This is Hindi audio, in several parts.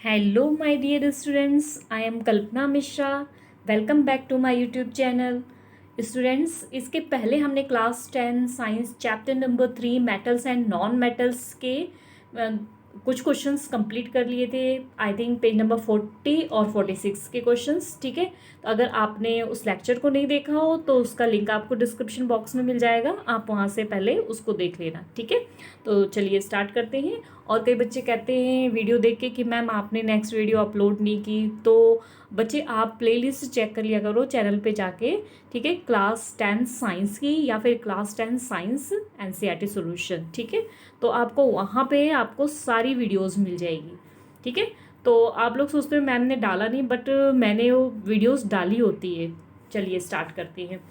Hello, my dear students. I am Kalpana Mishra. Welcome back to my YouTube channel. Students, इसके पहले हमने class 10 science chapter number 3 metals and non metals के कुछ क्वेश्चंस कंप्लीट कर लिए थे। आई थिंक पेज नंबर 40 और 46 के क्वेश्चंस। ठीक है, तो अगर आपने उस लेक्चर को नहीं देखा हो तो उसका लिंक आपको डिस्क्रिप्शन बॉक्स में मिल जाएगा, आप वहाँ से पहले उसको देख लेना। ठीक है, तो चलिए स्टार्ट करते हैं। और कई बच्चे कहते हैं वीडियो देख के कि मैम आपने नेक्स्ट वीडियो अपलोड नहीं की, तो बच्चे आप प्लेलिस्ट चेक कर लिया करो चैनल पे जाके। ठीक है, क्लास 10 साइंस की या फिर क्लास 10 साइंस एनसीईआरटी सॉल्यूशन। ठीक है, तो आपको वहाँ पे आपको सारी वीडियोस मिल जाएगी। ठीक है, तो आप लोग सोचते हो मैम ने डाला नहीं, बट मैंने वो वीडियोस डाली होती है। चलिए स्टार्ट करते हैं।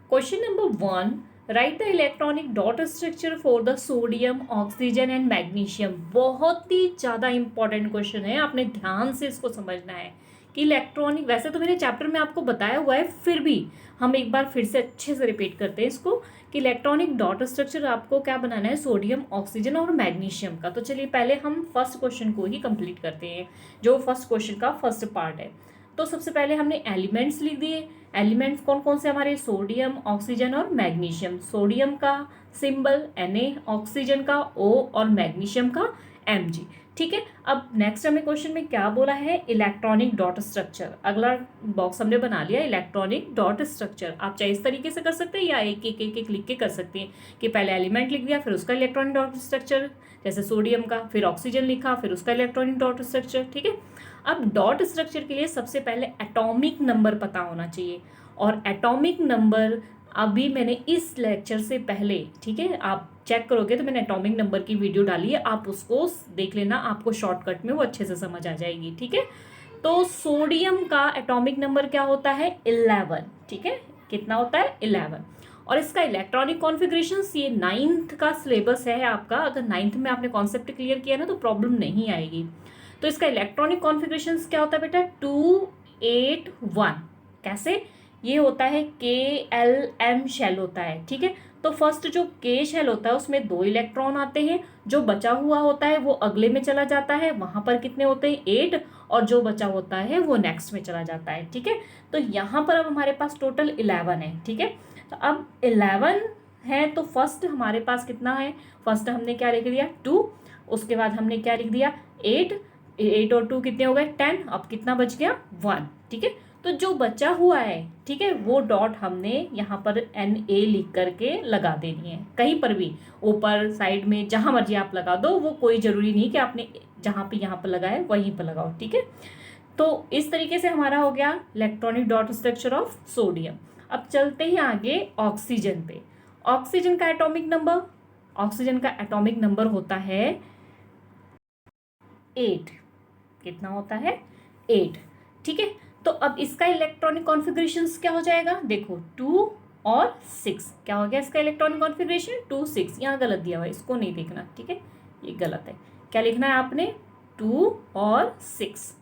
Question number 1, right the electronic dot structure for the sodium, oxygen and magnesium. बहुत ही ज़्यादा इंपॉर्टेंट क्वेश्चन है, आपने ध्यान से इसको समझना है कि इलेक्ट्रॉनिक, वैसे तो मैंने चैप्टर में आपको बताया हुआ है, फिर भी हम एक बार फिर से अच्छे से रिपीट करते हैं इसको कि इलेक्ट्रॉनिक डॉट स्ट्रक्चर आपको क्या बनाना है, सोडियम, ऑक्सीजन और मैग्नीशियम का। तो चलिए पहले हम फर्स्ट क्वेश्चन को ही कंप्लीट करते हैं, जो फर्स्ट क्वेश्चन का फर्स्ट पार्ट है। तो सबसे पहले हमने एलिमेंट्स लिख दिए। एलिमेंट्स कौन कौन से हमारे, सोडियम, ऑक्सीजन और मैग्नीशियम। सोडियम का सिंबल Na, ऑक्सीजन का O और मैग्नीशियम का Mg। ठीक है, अब नेक्स्ट हमें क्वेश्चन में क्या बोला है, इलेक्ट्रॉनिक डॉट स्ट्रक्चर। अगला बॉक्स हमने बना लिया इलेक्ट्रॉनिक डॉट स्ट्रक्चर। आप चाहे इस तरीके से कर सकते हैं या एक एक एक एक लिख के कर सकते हैं कि पहले एलिमेंट लिख दिया फिर उसका इलेक्ट्रॉनिक डॉट स्ट्रक्चर, जैसे सोडियम का, फिर ऑक्सीजन लिखा फिर उसका इलेक्ट्रॉनिक डॉट स्ट्रक्चर। ठीक है, अब डॉट स्ट्रक्चर के लिए सबसे पहले एटॉमिक नंबर पता होना चाहिए, और एटॉमिक नंबर अभी मैंने इस लेक्चर से पहले, ठीक है, आप चेक करोगे तो मैंने एटॉमिक नंबर की वीडियो डाली है, आप उसको देख लेना, आपको शॉर्टकट में वो अच्छे से समझ आ जाएगी। ठीक है, तो सोडियम का एटॉमिक नंबर क्या होता है, 11। ठीक है, कितना होता है, 11। और इसका इलेक्ट्रॉनिक कॉन्फ़िगरेशन, ये 9th का सिलेबस है आपका, अगर 9th में आपने कॉन्सेप्ट क्लियर किया ना तो प्रॉब्लम नहीं आएगी। तो इसका इलेक्ट्रॉनिक कॉन्फ़िगरेशन क्या होता है बेटा, 281। कैसे, ये होता है KLM शेल होता है। ठीक है, तो फर्स्ट जो K शेल होता है उसमें 2 इलेक्ट्रॉन आते हैं, जो बचा हुआ होता है वो अगले में चला जाता है, वहां पर कितने होते हैं, 8, और जो बचा होता है वो नेक्स्ट में चला जाता है। ठीक है, तो यहाँ पर अब हमारे पास टोटल 11 है। ठीक है, तो अब 11 है तो फर्स्ट हमारे पास कितना है, फर्स्ट हमने क्या लिख दिया, 2, उसके बाद हमने क्या लिख दिया, 8, 8 और 2 कितने हो गए, 10, अब कितना बच गया, 1। ठीक है, तो जो बचा हुआ है, ठीक है, वो डॉट हमने यहाँ पर Na लिख करके लगा देनी है, कहीं पर भी ऊपर साइड में जहां मर्जी आप लगा दो, वो कोई जरूरी नहीं कि आपने जहां पे यहाँ पर लगाए वहीं पर लगाओ। ठीक है, तो इस तरीके से हमारा हो गया electronic dot structure of sodium. अब चलते हैं आगे ऑक्सीजन पे। ऑक्सीजन का एटॉमिक नंबर, ऑक्सीजन का एटॉमिक नंबर होता है 8। कितना होता है, 8। ठीक है, तो अब इसका इलेक्ट्रॉनिक कॉन्फ़िगरेशन क्या हो जाएगा, देखो 2 और 6। क्या हो गया इसका इलेक्ट्रॉनिक कॉन्फ़िगरेशन, 2 6। यहाँ गलत दिया हुआ है, इसको नहीं देखना। ठीक है, ये गलत है, क्या लिखना है आपने, 2 और 6।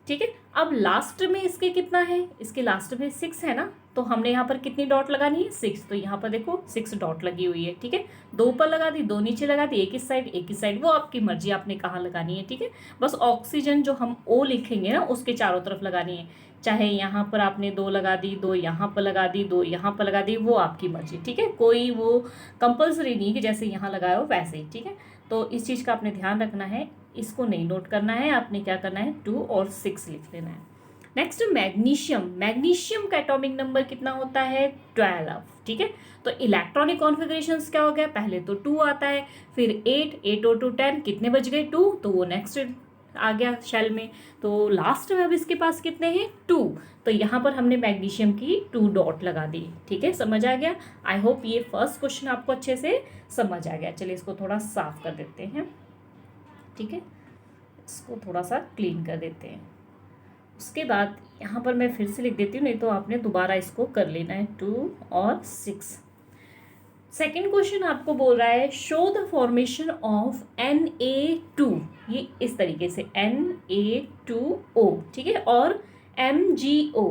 ठीक है, अब लास्ट में इसके कितना है, इसके लास्ट में 6 है ना, तो हमने यहाँ पर कितनी डॉट लगानी है, 6। तो यहाँ पर देखो 6 डॉट लगी हुई है। ठीक है, 2 ऊपर लगा दी, 2 नीचे लगा दी, एक इस साइड एक इस साइड, वो आपकी मर्जी आपने कहाँ लगानी है। ठीक है, बस ऑक्सीजन जो हम O लिखेंगे ना उसके चारों तरफ लगानी है, चाहे यहाँ पर आपने 2 लगा दी, 2 यहाँ पर लगा दी, 2 यहाँ पर लगा दी, वो आपकी मर्जी। ठीक है, कोई वो कंपल्सरी नहीं कि जैसे यहाँ लगाए हो वैसे ही। ठीक है, तो इस चीज़ का आपने ध्यान रखना है, इसको नहीं नोट करना है, आपने क्या करना है, 2 और 6 लिख लेना है। नेक्स्ट मैग्नीशियम, मैग्नीशियम का एटॉमिक नंबर कितना होता है, 12। ठीक है, तो इलेक्ट्रॉनिक कॉन्फ़िगरेशन क्या हो गया, पहले तो 2 आता है, फिर 8, 8 और 2 10, कितने बच गए, 2, तो वो नेक्स्ट आ गया शेल में, तो लास्ट में अब इसके पास कितने हैं, 2। तो यहाँ पर हमने मैग्नीशियम की 2 डॉट लगा दी। ठीक है, समझ आ गया। आई होप ये फर्स्ट क्वेश्चन आपको अच्छे से समझ आ गया। चलिए इसको थोड़ा साफ कर देते हैं। ठीक है, इसको थोड़ा सा क्लीन कर देते हैं। उसके बाद यहाँ पर मैं फिर से लिख देती हूँ, नहीं तो आपने दोबारा इसको कर लेना है, 2 और 6। सेकेंड क्वेश्चन आपको बोल रहा है show the formation of Na2, ये इस तरीके से Na2O। ठीक है, और MgO,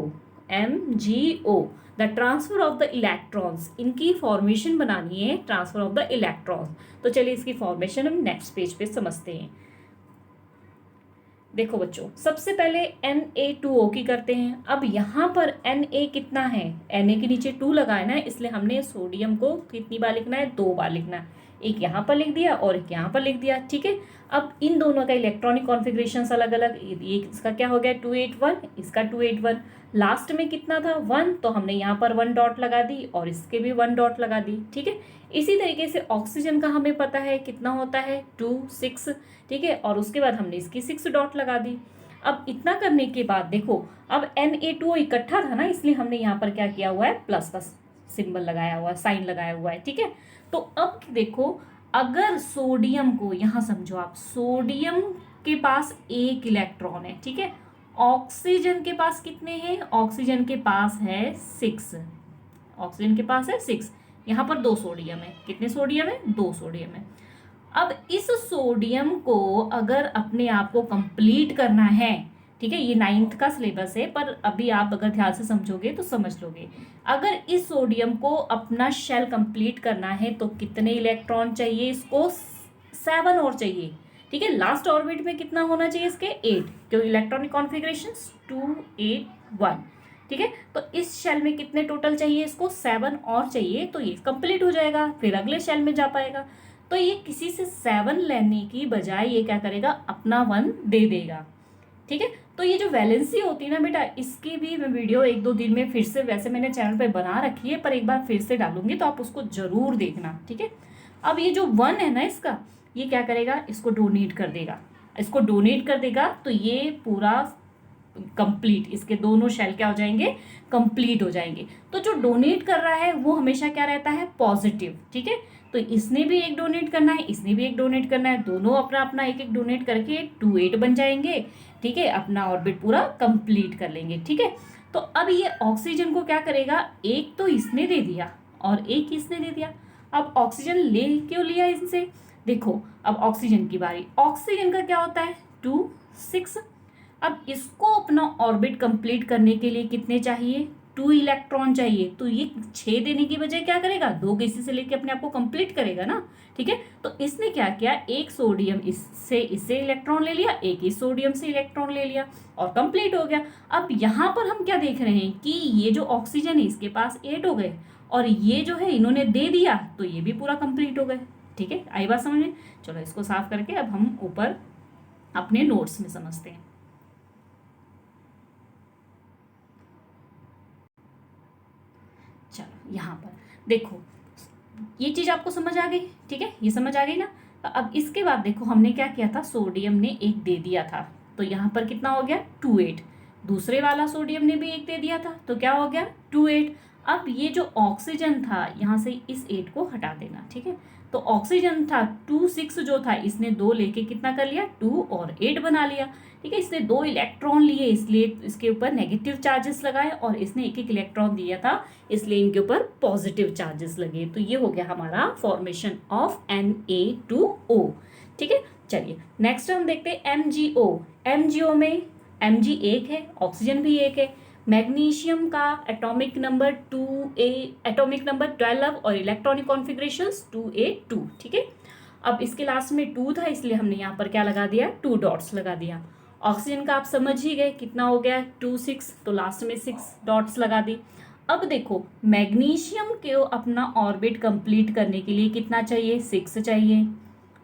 MgO, the transfer of the electrons, इनकी फॉर्मेशन बनानी है ट्रांसफर ऑफ द इलेक्ट्रॉन्स। तो चलिए इसकी फॉर्मेशन हम नेक्स्ट पेज पे समझते हैं। देखो बच्चों, सबसे पहले Na2O की करते हैं। अब यहाँ पर Na कितना है, Na के नीचे 2 लगा है ना, इसलिए हमने सोडियम को कितनी बार लिखना है, 2 बार लिखना है। एक यहाँ पर लिख दिया और एक यहाँ पर लिख दिया, ठीक है। अब इन दोनों का इलेक्ट्रॉनिक कॉन्फ़िगरेशन अलग अलग, ये इसका क्या हो गया 281, इसका 281, लास्ट में कितना था 1, तो हमने यहाँ पर 1 डॉट लगा दी और इसके भी 1 डॉट लगा दी, ठीक है। इसी तरीके से ऑक्सीजन का हमें पता है कितना होता है 2 6, ठीक है, और उसके बाद हमने इसकी 6 डॉट लगा दी। अब इतना करने के बाद देखो, अब Na2O इकट्ठा था ना, इसलिए हमने यहाँ पर क्या किया हुआ है, प्लस का सिंबल लगाया हुआ है, साइन लगाया हुआ है, ठीक है। तो अब देखो, अगर सोडियम को, यहाँ समझो आप, सोडियम के पास 1 इलेक्ट्रॉन है, ठीक है। ऑक्सीजन के पास कितने हैं, ऑक्सीजन के पास है 6, ऑक्सीजन के पास है 6, यहाँ पर 2 सोडियम है, कितने सोडियम है, 2 सोडियम है। अब इस सोडियम को अगर अपने आप को कंप्लीट करना है, ठीक है, ये 9th का सिलेबस है, पर अभी आप अगर ध्यान से समझोगे तो समझ लोगे। अगर इस सोडियम को अपना शेल कंप्लीट करना है तो कितने इलेक्ट्रॉन चाहिए, इसको 7 और चाहिए, ठीक है। लास्ट ऑर्बिट में कितना होना चाहिए इसके, 8, क्योंकि इलेक्ट्रॉनिक कॉन्फ़िगरेशन 2 8 1, ठीक है। तो इस शेल में कितने टोटल चाहिए, इसको 7 और चाहिए, तो ये कंप्लीट हो जाएगा, फिर अगले शेल में जा पाएगा। तो ये किसी से 7 लेने की बजाय ये क्या करेगा, अपना 1 दे देगा, ठीक है। तो ये जो वैलेंसी होती है ना बेटा, इसकी भी मैं वीडियो 1-2 दिन में फिर से, वैसे मैंने चैनल पे बना रखी है, पर एक बार फिर से डालूंगी, तो आप उसको जरूर देखना, ठीक है। अब ये जो 1 है ना इसका, ये क्या करेगा, इसको डोनेट कर देगा, इसको डोनेट कर देगा, तो ये पूरा कंप्लीट, इसके दोनों शेल क्या हो जाएंगे, कंप्लीट हो जाएंगे। तो जो डोनेट कर रहा है वो हमेशा क्या रहता है, पॉजिटिव, ठीक है। तो इसने भी एक डोनेट करना है, इसने भी एक डोनेट करना है, दोनों अपना अपना एक एक डोनेट करके 2 8 बन जाएंगे, ठीक है, अपना ऑर्बिट पूरा कंप्लीट कर लेंगे, ठीक है। तो अब ये ऑक्सीजन को क्या करेगा, एक तो इसने दे दिया और एक इसने दे दिया। अब ऑक्सीजन ले क्यों लिया इनसे, देखो अब ऑक्सीजन की बारी, ऑक्सीजन का क्या होता है 2 6। अब इसको अपना ऑर्बिट कंप्लीट करने के लिए कितने चाहिए, 2 इलेक्ट्रॉन चाहिए, तो ये 6 देने की बजाय क्या करेगा, 2 किसी से लेके अपने आप को कंप्लीट करेगा ना, ठीक है। तो इसने क्या किया, एक सोडियम इससे इलेक्ट्रॉन ले लिया, एक इस सोडियम से इलेक्ट्रॉन ले लिया और कंप्लीट हो गया। अब यहाँ पर हम क्या देख रहे हैं कि ये जो ऑक्सीजन है इसके पास 8 हो गए, और ये जो है इन्होंने दे दिया, तो ये भी पूरा कंप्लीट हो गए, ठीक है। आई बात समझ में, चलो इसको साफ करके अब हम ऊपर अपने नोट्स में समझते हैं। चलो यहाँ पर देखो, ये चीज आपको समझ आ गई, ठीक है, ये समझ आ गई ना। अब इसके बाद देखो, हमने क्या किया था, सोडियम ने 1 दे दिया था, तो यहाँ पर कितना हो गया 2 8, दूसरे वाला सोडियम ने भी 1 दे दिया था, तो क्या हो गया 2 8। अब ये जो ऑक्सीजन था, यहाँ से इस 8 को हटा देना, ठीक है। तो ऑक्सीजन था 2 6 जो था, इसने 2 लेके कितना कर लिया, 2 और 8 बना लिया, ठीक है। इसने 2 इलेक्ट्रॉन लिए, इसलिए इसके ऊपर नेगेटिव चार्जेस लगाए, और इसने एक एक इलेक्ट्रॉन दिया था, इसलिए इनके ऊपर पॉजिटिव चार्जेस लगे। तो ये हो गया हमारा फॉर्मेशन ऑफ Na2O, ठीक है। चलिए नेक्स्ट हम देखते हैं MgO। MgO में Mg 1 है, ऑक्सीजन भी 1 है, मैग्नीशियम का एटॉमिक नंबर 12 और इलेक्ट्रॉनिक कॉन्फ़िगरेशंस 2A2, ठीक है। अब इसके लास्ट में 2 था, इसलिए हमने यहाँ पर क्या लगा दिया, 2 डॉट्स लगा दिया। ऑक्सीजन का आप समझ ही गए कितना हो गया 2 6, तो लास्ट में 6 डॉट्स लगा दी। अब देखो, मैग्नीशियम को अपना ऑर्बिट कंप्लीट करने के लिए कितना चाहिए, 6 चाहिए,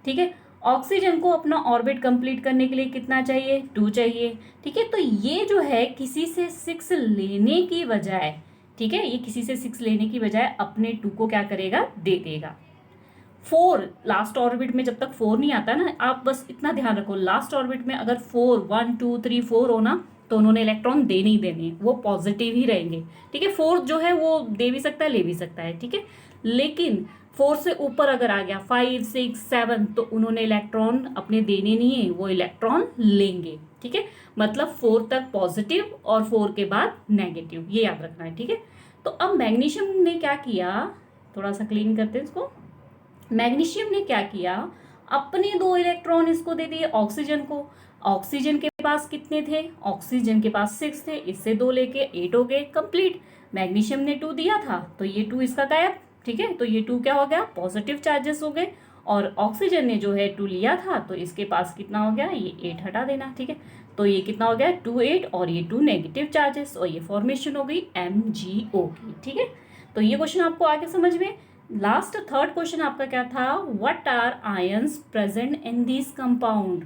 ठीक है। ऑक्सीजन को अपना ऑर्बिट कंप्लीट करने के लिए कितना चाहिए, 2 चाहिए, ठीक है। तो ये जो है किसी से 6 लेने की बजाय, ठीक है, ये किसी से 6 लेने की बजाय अपने 2 को क्या करेगा, दे देगा। 4 लास्ट ऑर्बिट में जब तक 4 नहीं आता ना, आप बस इतना ध्यान रखो, लास्ट ऑर्बिट में अगर 4 1 2 3 4 हो ना, तो उन्होंने इलेक्ट्रॉन देने ही देने, वो पॉजिटिव ही रहेंगे, ठीक है। 4 जो है वो दे भी सकता है, ले भी सकता है, ठीक है। लेकिन 4 से ऊपर अगर आ गया 5 6 7, तो उन्होंने इलेक्ट्रॉन अपने देने नहीं है, वो इलेक्ट्रॉन लेंगे, ठीक है। मतलब 4 तक पॉजिटिव और 4 के बाद नेगेटिव, ये याद रखना है, ठीक है। तो अब मैग्नीशियम ने क्या किया, थोड़ा सा क्लीन करते हैं इसको। मैग्नीशियम ने क्या किया, अपने 2 इलेक्ट्रॉन इसको दे दिए ऑक्सीजन को। ऑक्सीजन के पास कितने थे, ऑक्सीजन के पास 6 थे, इससे 2 लेके 8 हो गए कंप्लीट। मैग्नीशियम ने 2 दिया था तो ये 2 इसका गायब, ठीक है, तो ये 2 क्या हो गया, पॉजिटिव चार्जेस हो गए। और ऑक्सीजन ने जो है 2 लिया था तो इसके पास कितना हो गया, ये 8 हटा देना, ठीक है, तो ये कितना हो गया 2 8 और ये 2 नेगेटिव चार्जेस और ये फॉर्मेशन हो गई MgO की, ठीक है। तो ये क्वेश्चन आपको आगे समझ में। लास्ट थर्ड क्वेश्चन आपका क्या था, what are ions present in this compound.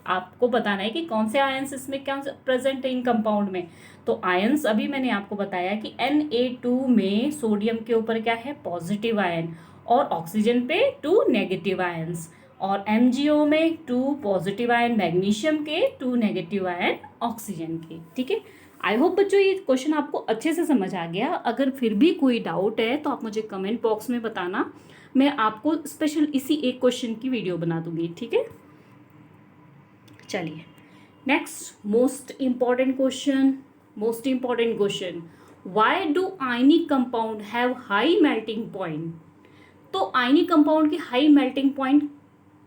आपको बताना है कि कौन से आयंस इसमें क्या प्रेजेंट है इन कंपाउंड में। तो आयंस अभी मैंने आपको बताया कि Na2 में सोडियम के ऊपर क्या है, पॉजिटिव आयन, और ऑक्सीजन पे 2 नेगेटिव आयंस, और MgO में 2 पॉजिटिव आयन मैग्नीशियम के, 2 नेगेटिव आयन ऑक्सीजन के, ठीक है। आई होप बच्चों ये क्वेश्चन आपको अच्छे से समझ आ गया। अगर फिर भी कोई डाउट है तो आप मुझे कमेंट बॉक्स में बताना, मैं आपको स्पेशल इसी एक क्वेश्चन की वीडियो बना दूंगी, ठीक है। चलिए next most important question, why do ionic compound have high melting point. तो आयनिक कंपाउंड की हाई मेल्टिंग पॉइंट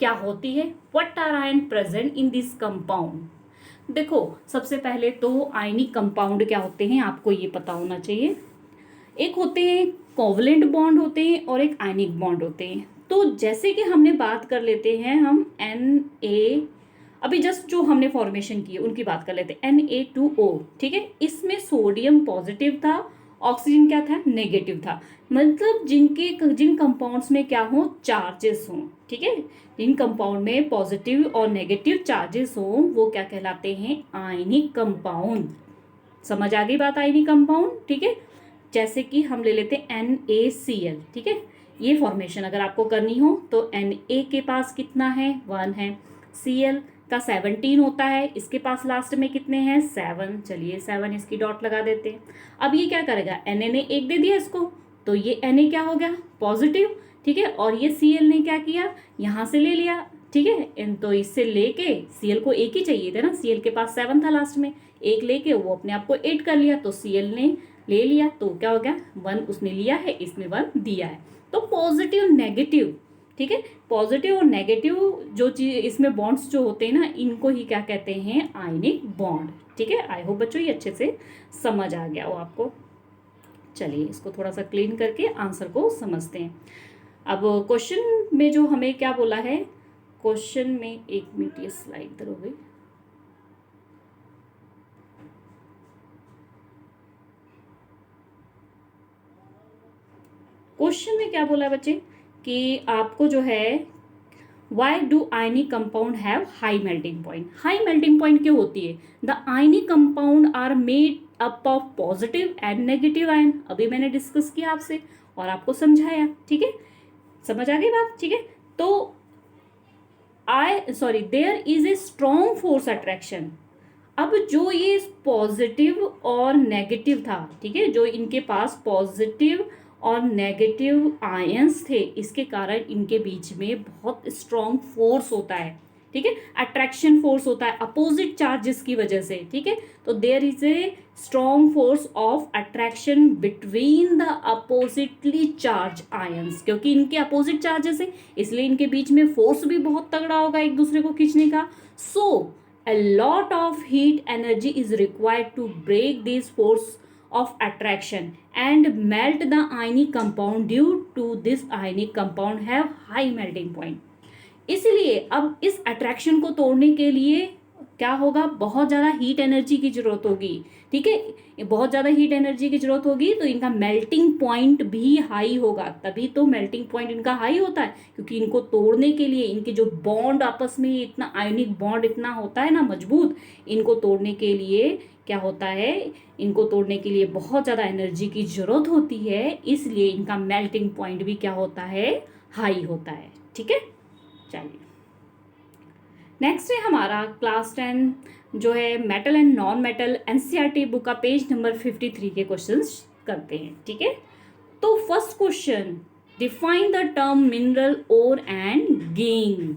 क्या होती है, what are ion present in this compound. देखो सबसे पहले तो आयनिक कंपाउंड क्या होते हैं आपको ये पता होना चाहिए। एक होते हैं कोवलेंट बॉन्ड होते हैं और एक आयनिक बॉन्ड होते हैं। तो जैसे कि हमने बात कर लेते हैं हम Na, अभी जस्ट जो हमने फॉर्मेशन की है उनकी बात कर लेते हैं, Na2O, ठीक है, इसमें सोडियम पॉजिटिव था, ऑक्सीजन क्या था, नेगेटिव था। मतलब जिन कंपाउंड्स में क्या हो, चार्जेस हों, ठीक है, जिन कंपाउंड में पॉजिटिव और नेगेटिव चार्जेस हों वो क्या कहलाते हैं, आयनिक कंपाउंड। समझ आ गई बात, आयनिक कंपाउंड, ठीक है। जैसे कि हम ले लेते हैं NaCl, ठीक है, ये फॉर्मेशन अगर आपको करनी हो तो Na के पास कितना है, 1 है, Cl का 17 होता है, इसके पास लास्ट में कितने हैं, 7, चलिए 7 इसकी डॉट लगा देते हैं। अब ये क्या करेगा, Na ने 1 दे दिया इसको, तो ये Na क्या हो गया, पॉजिटिव, ठीक है, और ये Cl ने क्या किया, यहाँ से ले लिया, ठीक है, तो इससे लेके Cl को 1 ही चाहिए थे ना, Cl के पास 7 था लास्ट में, 1 लेके वो अपने आप को 8 कर लिया, तो Cl ने ले लिया, तो क्या हो गया, 1 उसने लिया है, इसमें 1 दिया है। तो पॉजिटिव नेगेटिव, ठीक है, पॉजिटिव और नेगेटिव जो चीज इसमें बॉन्ड्स जो होते हैं ना, इनको ही क्या कहते हैं, आयनिक बॉन्ड, ठीक है। आई होप बच्चों ये अच्छे से समझ आ गया हो आपको। चलिए इसको थोड़ा सा क्लीन करके आंसर को समझते हैं। अब क्वेश्चन में जो हमें क्या बोला है, क्वेश्चन में, एक मिनट ये स्लाइड इधर हो गई, क्वेश्चन में क्या बोला है बच्चे कि आपको जो है why do ionic compound have high melting point. High melting point क्यों होती है, the ionic compound are made up of positive and negative ion. अभी मैंने डिस्कस किया आपसे और आपको समझाया, ठीक है, समझ आ गई बात, ठीक है। तो there is a strong force attraction. अब जो ये पॉजिटिव और नेगेटिव था, ठीक है, जो इनके पास पॉजिटिव और नेगेटिव आयंस थे, इसके कारण इनके बीच में बहुत स्ट्रॉन्ग फोर्स होता है, ठीक है, अट्रैक्शन फोर्स होता है अपोजिट चार्जेस की वजह से, ठीक है। तो there is a strong force of attraction between the oppositely charge ions, क्योंकि इनके अपोजिट चार्जेस है इसलिए इनके बीच में फोर्स भी बहुत तगड़ा होगा एक दूसरे को खींचने का। सो a lot of heat energy is required to break this force of attraction and melt the ionic compound. Due to this ionic compound have high melting point. इसलिए अब इस अट्रैक्शन को तोड़ने के लिए क्या होगा, बहुत ज़्यादा हीट एनर्जी की जरूरत होगी, ठीक है, बहुत ज़्यादा हीट एनर्जी की जरूरत होगी, तो इनका मेल्टिंग पॉइंट भी हाई होगा। तभी तो मेल्टिंग पॉइंट इनका हाई होता है, क्योंकि इनको तोड़ने के लिए इनके जो बॉन्ड आपस में इतना आयनिक बॉन्ड इतना होता है ना मजबूत, इनको तोड़ने के लिए क्या होता है, इनको तोड़ने के लिए बहुत ज़्यादा एनर्जी की जरूरत होती है, इसलिए इनका मेल्टिंग पॉइंट भी क्या होता है, हाई होता है, ठीक है। चलिए नेक्स्ट है हमारा क्लास 10 जो है metal and non metal NCERT book का पेज नंबर 53 के क्वेश्चंस करते हैं, ठीक है। तो first question, define the term mineral ore and gain.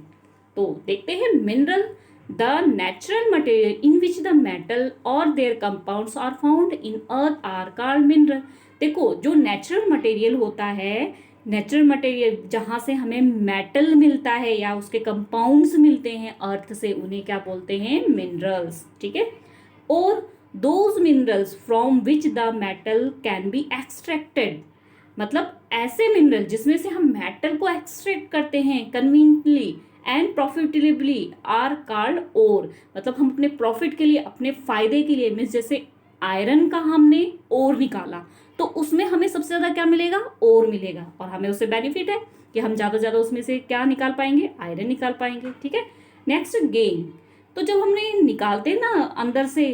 तो देखते हैं, mineral the natural material in which the metal और their compounds are found in earth are called mineral. देखो जो नेचुरल मटेरियल होता है, नेचुरल मटेरियल जहाँ से हमें मेटल मिलता है या उसके कंपाउंड्स मिलते हैं अर्थ से, उन्हें क्या बोलते हैं, मिनरल्स, ठीक है। और those minerals from which the metal can be extracted, मतलब ऐसे मिनरल जिसमें से हम मेटल को एक्सट्रैक्ट करते हैं conveniently and profitably are called ore, मतलब हम अपने प्रॉफिट के लिए, अपने फायदे के लिए, मीन्स जैसे आयरन का हमने ओर निकाला तो उसमें हमें सबसे ज्यादा क्या मिलेगा, ओर मिलेगा, और हमें उससे बेनिफिट है कि हम ज्यादा से ज्यादा उसमें से क्या निकाल पाएंगे, आयरन निकाल पाएंगे, ठीक है। नेक्स्ट गेन, तो जब हमने निकालते ना अंदर से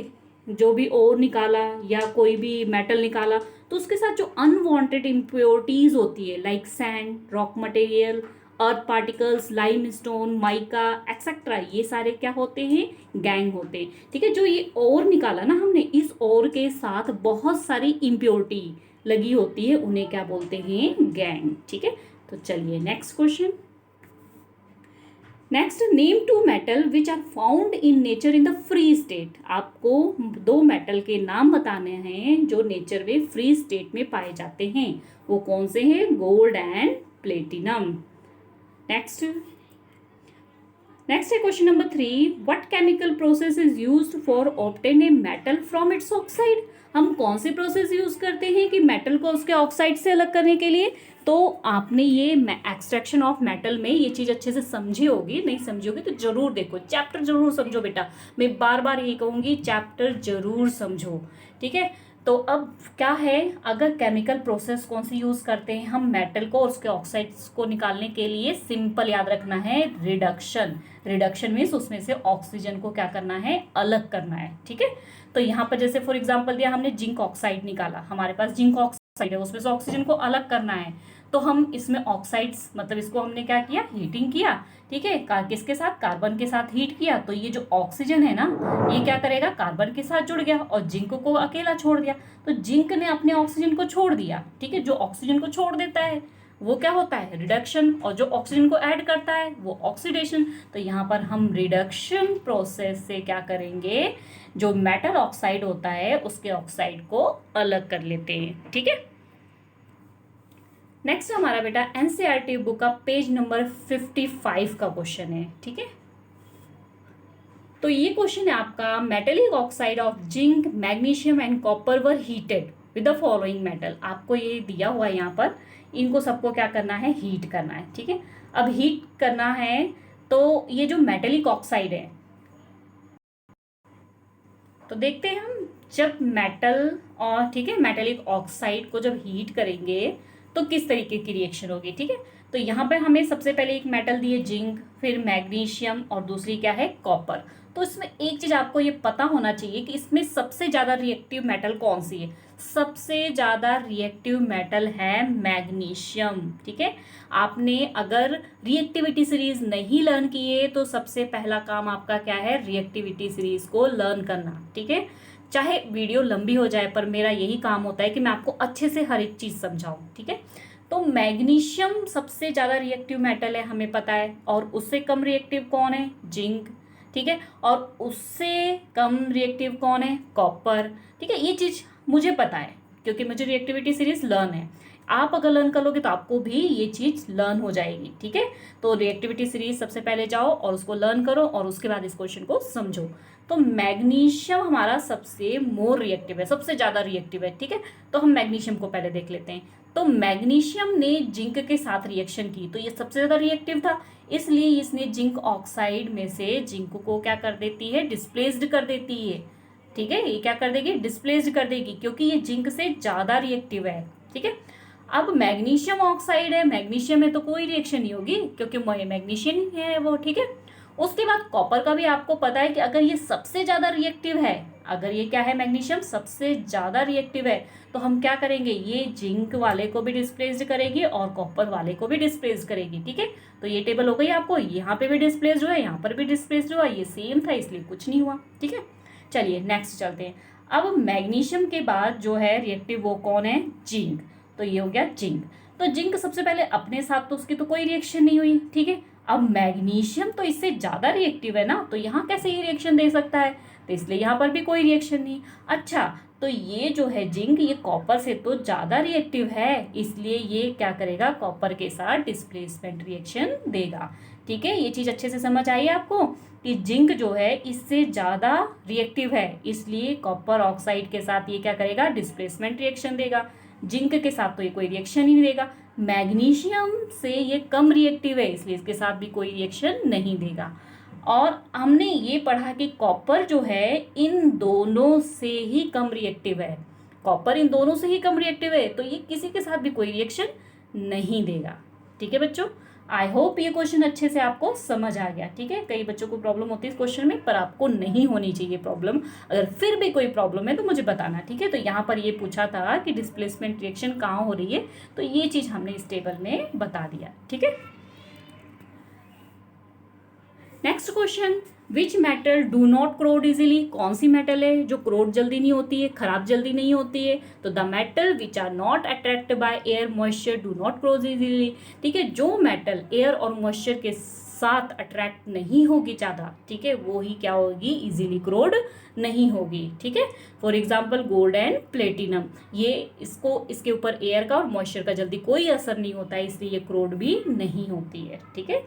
जो भी ओर निकाला या कोई भी मेटल निकाला, तो उसके साथ जो अनवांटेड इम्प्योरिटीज होती है like sand, rock material, earth particles, limestone, mica etcetera, ये सारे क्या होते हैं, गैंग होते हैं, ठीक है। जो ये ओर निकाला ना हमने, इस ओर के साथ बहुत सारी इम्प्योरिटी लगी होती है, उन्हें क्या बोलते हैं, गैंग, ठीक है। तो चलिए next question. Next, name two metal which are found in nature in the free state, आपको दो मेटल के नाम बताने हैं जो नेचर में फ्री स्टेट में पाए जाते हैं, वो कौन से हैं, गोल्ड एंड प्लेटिनम। नेक्स्ट है question number 3, what chemical process is used for obtain a metal from its oxide, हम कौन सी प्रोसेस यूज करते हैं कि मेटल को उसके ऑक्साइड से अलग करने के लिए। तो आपने ये एक्सट्रैक्शन ऑफ मेटल में ये चीज अच्छे से समझी होगी, नहीं समझी होगी तो जरूर देखो, चैप्टर जरूर समझो बेटा, मैं बार बार यही कहूंगी, चैप्टर जरूर समझो, ठीक है। तो अब क्या है, अगर केमिकल प्रोसेस कौन सी यूज करते हैं हम मेटल को और उसके ऑक्साइड्स को निकालने के लिए, सिंपल याद रखना है, रिडक्शन। रिडक्शन मीन्स उसमें से ऑक्सीजन को क्या करना है, अलग करना है, ठीक है। तो यहाँ पर जैसे फॉर एग्जांपल दिया, हमने जिंक ऑक्साइड निकाला, हमारे पास जिंक ऑक्साइड है, उसमें से ऑक्सीजन को अलग करना है, तो हम इसमें ऑक्साइड्स, मतलब इसको हमने क्या किया, हीटिंग किया, ठीक है, किसके साथ, कार्बन के साथ हीट किया, तो ये जो ऑक्सीजन है ना, ये क्या करेगा, कार्बन के साथ जुड़ गया और जिंक को अकेला छोड़ दिया, तो जिंक ने अपने ऑक्सीजन को छोड़ दिया, ठीक है। जो ऑक्सीजन को छोड़ देता है वो क्या होता है, रिडक्शन, और जो ऑक्सीजन को ऐड करता है वो ऑक्सीडेशन। तो यहाँ पर हम रिडक्शन प्रोसेस से क्या करेंगे, जो मेटल ऑक्साइड होता है उसके ऑक्साइड को अलग कर लेते हैं, ठीक है। नेक्स्ट हमारा बेटा एनसीईआरटी बुक का पेज नंबर 55 का क्वेश्चन है, ठीक है। तो ये क्वेश्चन है आपका, metallic oxide of zinc, magnesium and copper were heated with the following metal, आपको ये दिया हुआ है यहाँ पर, इनको सबको क्या करना है, हीट करना है, ठीक है। अब हीट करना है तो ये जो मेटेलिक ऑक्साइड है, तो देखते हैं हम, जब मेटल और, ठीक है, मेटेलिक ऑक्साइड को जब हीट करेंगे तो किस तरीके की रिएक्शन होगी, ठीक है। तो यहाँ पे हमें सबसे पहले एक मेटल दिए जिंक, फिर मैग्नीशियम और दूसरी क्या है, कॉपर। तो इसमें एक चीज आपको ये पता होना चाहिए कि इसमें सबसे ज्यादा रिएक्टिव मेटल कौन सी है, सबसे ज्यादा रिएक्टिव मेटल है मैग्नीशियम, ठीक है। आपने अगर रिएक्टिविटी सीरीज नहीं लर्न किए तो सबसे पहला काम आपका क्या है, रिएक्टिविटी सीरीज को लर्न करना, ठीक है। चाहे वीडियो लंबी हो जाए पर मेरा यही काम होता है कि मैं आपको अच्छे से हर एक चीज समझाऊं, ठीक है। तो मैग्नीशियम सबसे ज्यादा रिएक्टिव मेटल है, हमें पता है, और उससे कम रिएक्टिव कौन है, जिंक, ठीक है, और उससे कम रिएक्टिव कौन है, कॉपर, ठीक है। ये चीज मुझे पता है क्योंकि मुझे रिएक्टिविटी सीरीज लर्न है, आप अगर लर्न कर लोगे तो आपको भी ये चीज लर्न हो जाएगी, ठीक है। तो रिएक्टिविटी सीरीज सबसे पहले जाओ और उसको लर्न करो और उसके बाद इस क्वेश्चन को समझो। तो मैग्नीशियम हमारा सबसे मोर रिएक्टिव है, सबसे ज्यादा रिएक्टिव है, ठीक है। तो हम मैग्नीशियम को पहले देख लेते हैं। तो मैग्नीशियम ने जिंक के साथ रिएक्शन की तो ये सबसे ज्यादा रिएक्टिव था, इसलिए इसने जिंक ऑक्साइड में से जिंक को क्या कर देती है, डिस्प्लेस्ड कर देती है, ठीक है। ये क्या कर देगी, डिस्प्लेस्ड कर देगी, क्योंकि ये जिंक से ज्यादा रिएक्टिव है, ठीक है। अब मैग्नीशियम ऑक्साइड है, मैग्नीशियम में तो कोई रिएक्शन नहीं होगी क्योंकि मैग्नीशियम ही है वो, ठीक है। उसके बाद कॉपर का भी आपको पता है कि अगर ये सबसे ज्यादा रिएक्टिव है, अगर ये क्या है, मैग्नीशियम सबसे ज्यादा रिएक्टिव है, तो हम क्या करेंगे, ये जिंक वाले को भी डिस्प्लेस्ड करेगी और कॉपर वाले को भी डिस्प्लेस्ड करेगी, ठीक है। तो ये टेबल हो गई आपको, यहाँ पे भी डिस्प्लेस्ड हुआ, यहाँ पर भी डिस्प्लेस्ड हुआ, ये सेम था इसलिए कुछ नहीं हुआ, ठीक है। चलिए नेक्स्ट चलते हैं। अब मैग्नीशियम के बाद जो है रिएक्टिव वो कौन है, जिंक। तो ये हो गया जिंक। तो जिंक सबसे पहले अपने साथ तो उसकी तो कोई रिएक्शन नहीं हुई, ठीक है। अब मैग्नीशियम तो इससे ज्यादा रिएक्टिव है ना, तो यहाँ कैसे ये रिएक्शन दे सकता है, तो इसलिए यहाँ पर भी कोई रिएक्शन नहीं। अच्छा, तो ये जो है जिंक ये कॉपर से तो ज़्यादा रिएक्टिव है, इसलिए ये क्या करेगा, कॉपर के साथ डिस्प्लेसमेंट रिएक्शन देगा। ठीक है, ये चीज़ अच्छे से समझ आई आपको कि जिंक जो है इससे ज़्यादा रिएक्टिव है, इसलिए कॉपर ऑक्साइड के साथ ये क्या करेगा, डिस्प्लेसमेंट रिएक्शन देगा। जिंक के साथ तो ये कोई रिएक्शन ही नहीं देगा। मैग्नीशियम से ये कम रिएक्टिव है, इसलिए इसके साथ भी कोई रिएक्शन नहीं देगा। और हमने ये पढ़ा कि कॉपर जो है इन दोनों से ही कम रिएक्टिव है, कॉपर इन दोनों से ही कम रिएक्टिव है, तो ये किसी के साथ भी कोई रिएक्शन नहीं देगा। ठीक है बच्चों, आई होप ये क्वेश्चन अच्छे से आपको समझ आ गया। ठीक है, कई बच्चों को प्रॉब्लम होती है इस क्वेश्चन में, पर आपको नहीं होनी चाहिए प्रॉब्लम। अगर फिर भी कोई प्रॉब्लम है तो मुझे बताना। ठीक है, तो यहाँ पर ये पूछा था कि डिस्प्लेसमेंट रिएक्शन कहाँ हो रही है, तो ये चीज़ हमने इस टेबल में बता दिया। ठीक है, next question, which metal do not corrode easily, कौन सी मेटल है जो क्रोड जल्दी नहीं होती है, खराब जल्दी नहीं होती है, तो the metal which are not attract by air moisture do not corrode easily. ठीक है, जो मेटल एयर और मॉइस्चर के साथ अट्रैक्ट नहीं होगी ज़्यादा, ठीक है, वो ही क्या होगी, इजीली क्रोड नहीं होगी। ठीक है, for example gold and platinum, ये इसके ऊपर एयर का और मॉइस्चर का जल्दी कोई असर नहीं होता है, इसलिए ये क्रोड भी नहीं होती है। ठीक है,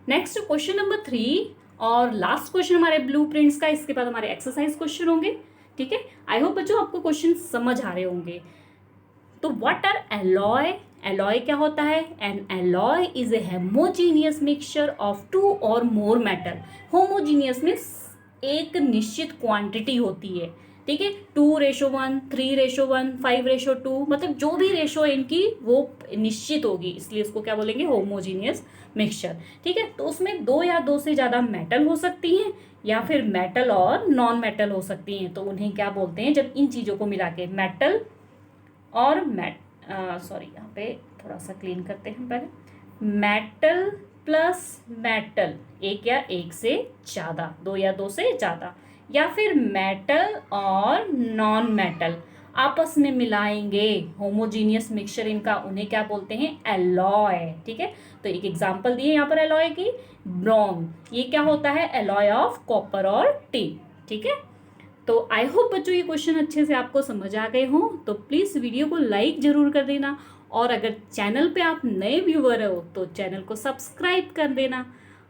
नेक्स्ट क्वेश्चन नंबर 3 और लास्ट क्वेश्चन हमारे ब्लूप्रिंट्स का, इसके बाद हमारे एक्सरसाइज क्वेश्चन होंगे। ठीक है, आई होप बच्चों आपको क्वेश्चन समझ आ रहे होंगे। तो व्हाट आर एलॉय, एलॉय क्या होता है, N alloy is a homogeneous mixture of 2 और मोर मेटल। होमोजीनियस मीन्स एक निश्चित क्वांटिटी होती है। ठीक है, 2:1, 3:1, 5:2, मतलब जो भी रेशो है इनकी वो निश्चित होगी, इसलिए इसको क्या बोलेंगे, होमोजीनियस मिक्सचर। ठीक है, तो उसमें 2 या 2 से ज़्यादा मेटल हो सकती हैं या फिर मेटल और नॉन मेटल हो सकती हैं, तो उन्हें क्या बोलते हैं, जब इन चीज़ों को मिला के मेटल और यहाँ पे थोड़ा सा क्लीन करते हैं पहले, मेटल प्लस मेटल, एक या एक से ज़्यादा, 2 या 2 से ज़्यादा, या फिर मेटल और नॉन मेटल आपस में मिलाएंगे, होमोजीनियस मिक्सचर इनका, उन्हें क्या बोलते हैं, एलॉय। ठीक है, तो एक एग्जांपल दिए यहाँ पर एलॉय की, ब्रोम, ये क्या होता है, एलॉय ऑफ कॉपर और टिन। ठीक है, तो आई होप बच्चों ये क्वेश्चन अच्छे से आपको समझ आ गए हों, तो प्लीज़ वीडियो को लाइक जरूर कर देना, और अगर चैनल पे आप नए व्यूअर हो तो चैनल को सब्सक्राइब कर देना।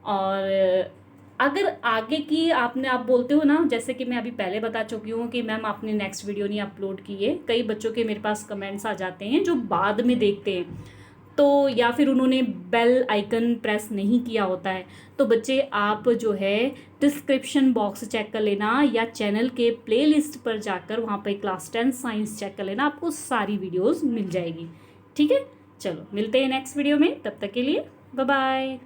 और अगर आगे की आप बोलते हो ना, जैसे कि मैं अभी पहले बता चुकी हूँ कि मैम आपने नेक्स्ट वीडियो नहीं अपलोड की है, कई बच्चों के मेरे पास कमेंट्स आ जाते हैं जो बाद में देखते हैं, तो या फिर उन्होंने बेल आइकन प्रेस नहीं किया होता है, तो बच्चे आप जो है डिस्क्रिप्शन बॉक्स चेक कर लेना या चैनल के प्लेलिस्ट पर जाकर वहाँ पे क्लास 10 साइंस चेक कर लेना, आपको सारी वीडियोस मिल जाएगी। ठीक है, चलो मिलते हैं नेक्स्ट वीडियो में, तब तक के लिए बाय बाय।